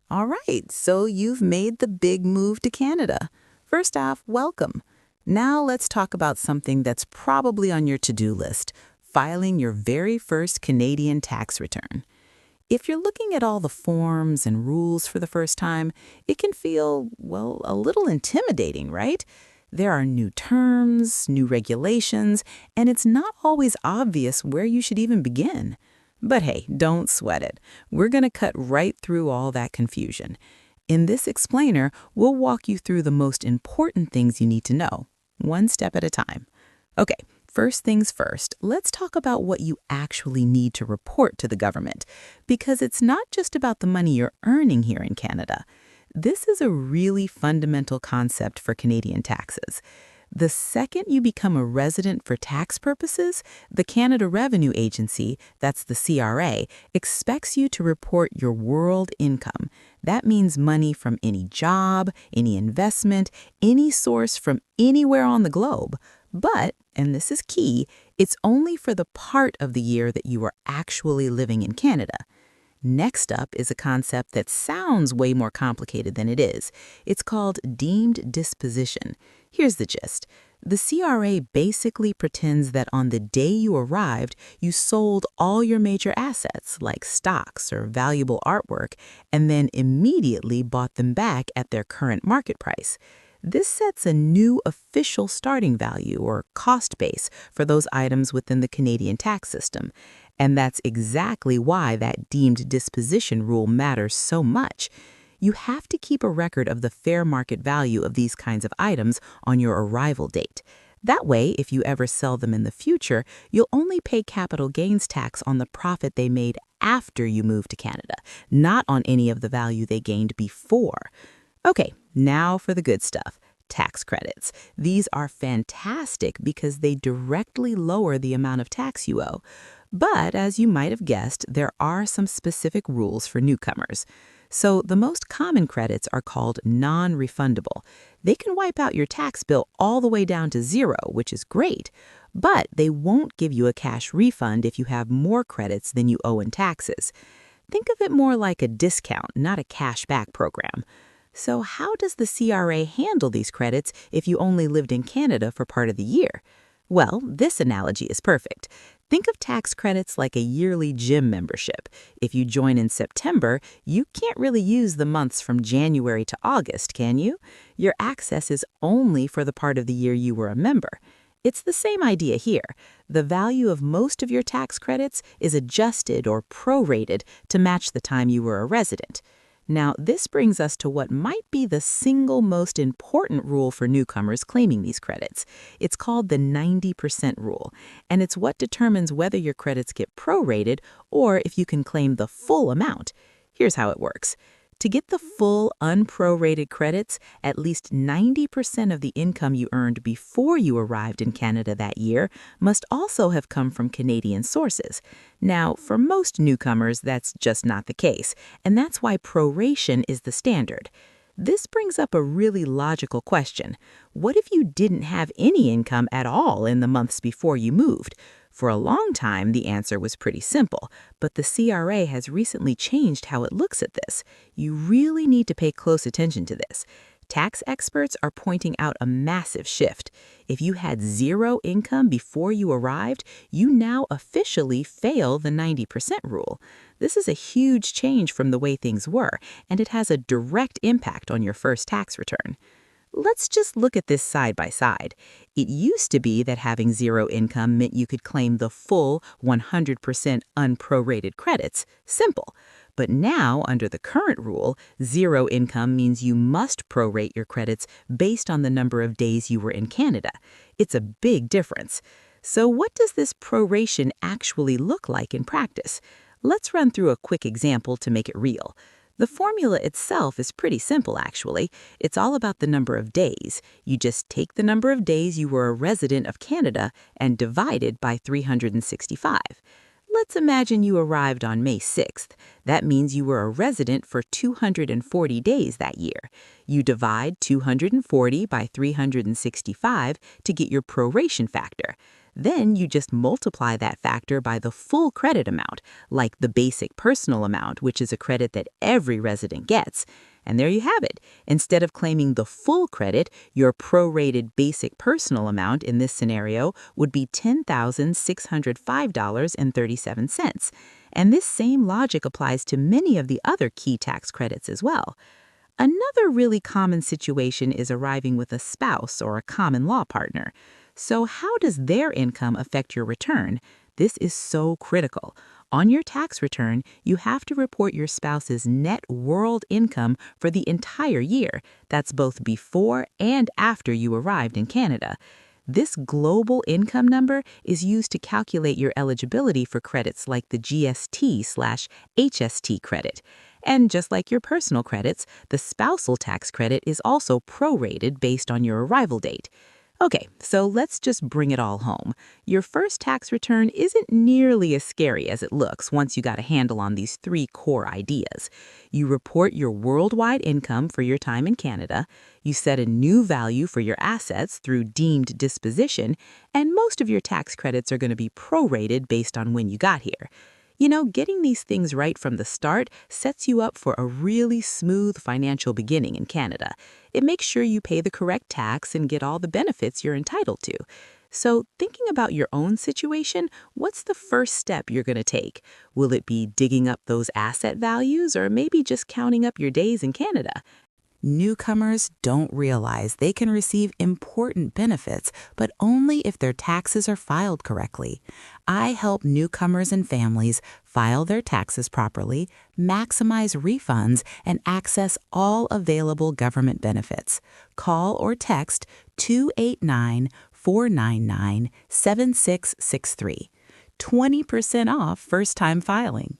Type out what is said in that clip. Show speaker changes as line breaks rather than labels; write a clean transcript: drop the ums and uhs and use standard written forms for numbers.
All right, so you've made the big move to Canada. First off, welcome. Now let's talk about something that's probably on your to-do list, filing your very first Canadian tax return. If you're looking at all the forms and rules for the first time, it can feel, well, a little intimidating, right? There are new terms, new regulations, and it's not always obvious where you should even begin. But hey, don't sweat it. We're going to cut right through all that confusion. In this explainer, we'll walk you through the most important things you need to know, one step at a time. Okay, first things first, let's talk about what you actually need to report to the government, because it's not just about the money you're earning here in Canada. This is a really fundamental concept for Canadian taxes. The second you become a resident for tax purposes, the Canada Revenue Agency, that's the CRA, expects you to report your world income. That means money from any job, any investment, any source from anywhere on the globe. But, and this is key, it's only for the part of the year that you are actually living in Canada. Next up is a concept that sounds way more complicated than it is. It's called deemed disposition. Here's the gist. The CRA basically pretends that on the day you arrived, you sold all your major assets, like stocks or valuable artwork, and then immediately bought them back at their current market price. This sets a new official starting value or cost base for those items within the Canadian tax system. And that's exactly why that deemed disposition rule matters so much. You have to keep a record of the fair market value of these kinds of items on your arrival date. That way, if you ever sell them in the future, you'll only pay capital gains tax on the profit they made after you moved to Canada, not on any of the value they gained before. Okay, now for the good stuff. Tax credits. These are fantastic because they directly lower the amount of tax you owe. But as you might have guessed, there are some specific rules for newcomers. So the most common credits are called non-refundable. They can wipe out your tax bill all the way down to zero, which is great. But they won't give you a cash refund if you have more credits than you owe in taxes. Think of it more like a discount, not a cashback program. So how does the CRA handle these credits if you only lived in Canada for part of the year? Well, this analogy is perfect. Think of tax credits like a yearly gym membership. If you join in September, you can't really use the months from January to August, can you? Your access is only for the part of the year you were a member. It's the same idea here. The value of most of your tax credits is adjusted or prorated to match the time you were a resident. Now, this brings us to what might be the single most important rule for newcomers claiming these credits. It's called the 90% rule, and it's what determines whether your credits get prorated or if you can claim the full amount. Here's how it works. To get the full unprorated credits, at least 90% of the income you earned before you arrived in Canada that year must also have come from Canadian sources. Now, for most newcomers, that's just not the case, and that's why proration is the standard. This brings up a really logical question. What if you didn't have any income at all in the months before you moved? For a long time, the answer was pretty simple, but the CRA has recently changed how it looks at this. You really need to pay close attention to this. Tax experts are pointing out a massive shift. If you had zero income before you arrived, you now officially fail the 90% rule. This is a huge change from the way things were, and it has a direct impact on your first tax return. Let's just look at this side by side. It used to be that having zero income meant you could claim the full 100% unprorated credits. Simple. But now, under the current rule, zero income means you must prorate your credits based on the number of days you were in Canada. It's a big difference. So what does this proration actually look like in practice? Let's run through a quick example to make it real. The formula itself is pretty simple, actually. It's all about the number of days. You just take the number of days you were a resident of Canada and divide it by 365. Let's imagine you arrived on May 6th. That means you were a resident for 240 days that year. You divide 240 by 365 to get your proration factor. Then you just multiply that factor by the full credit amount, like the basic personal amount, which is a credit that every resident gets. And there you have it. Instead of claiming the full credit, your prorated basic personal amount in this scenario would be $10,605.37. And this same logic applies to many of the other key tax credits as well. Another really common situation is arriving with a spouse or a common law partner. So how does their income affect your return? This is so critical. On your tax return, you have to report your spouse's net world income for the entire year. That's both before and after you arrived in Canada. This global income number is used to calculate your eligibility for credits like the GST/HST credit. And just like your personal credits, the spousal tax credit is also prorated based on your arrival date. Okay, so let's just bring it all home. Your first tax return isn't nearly as scary as it looks once you got a handle on these three core ideas. You report your worldwide income for your time in Canada, you set a new value for your assets through deemed disposition, and most of your tax credits are going to be prorated based on when you got here. You know, getting these things right from the start sets you up for a really smooth financial beginning in Canada. It makes sure you pay the correct tax and get all the benefits you're entitled to. So, thinking about your own situation, what's the first step you're going to take? Will it be digging up those asset values or maybe just counting up your days in Canada? Newcomers don't realize they can receive important benefits, but only if their taxes are filed correctly. I help newcomers and families file their taxes properly, maximize refunds, and access all available government benefits. Call or text 289-499-7663. 20% off first-time filing.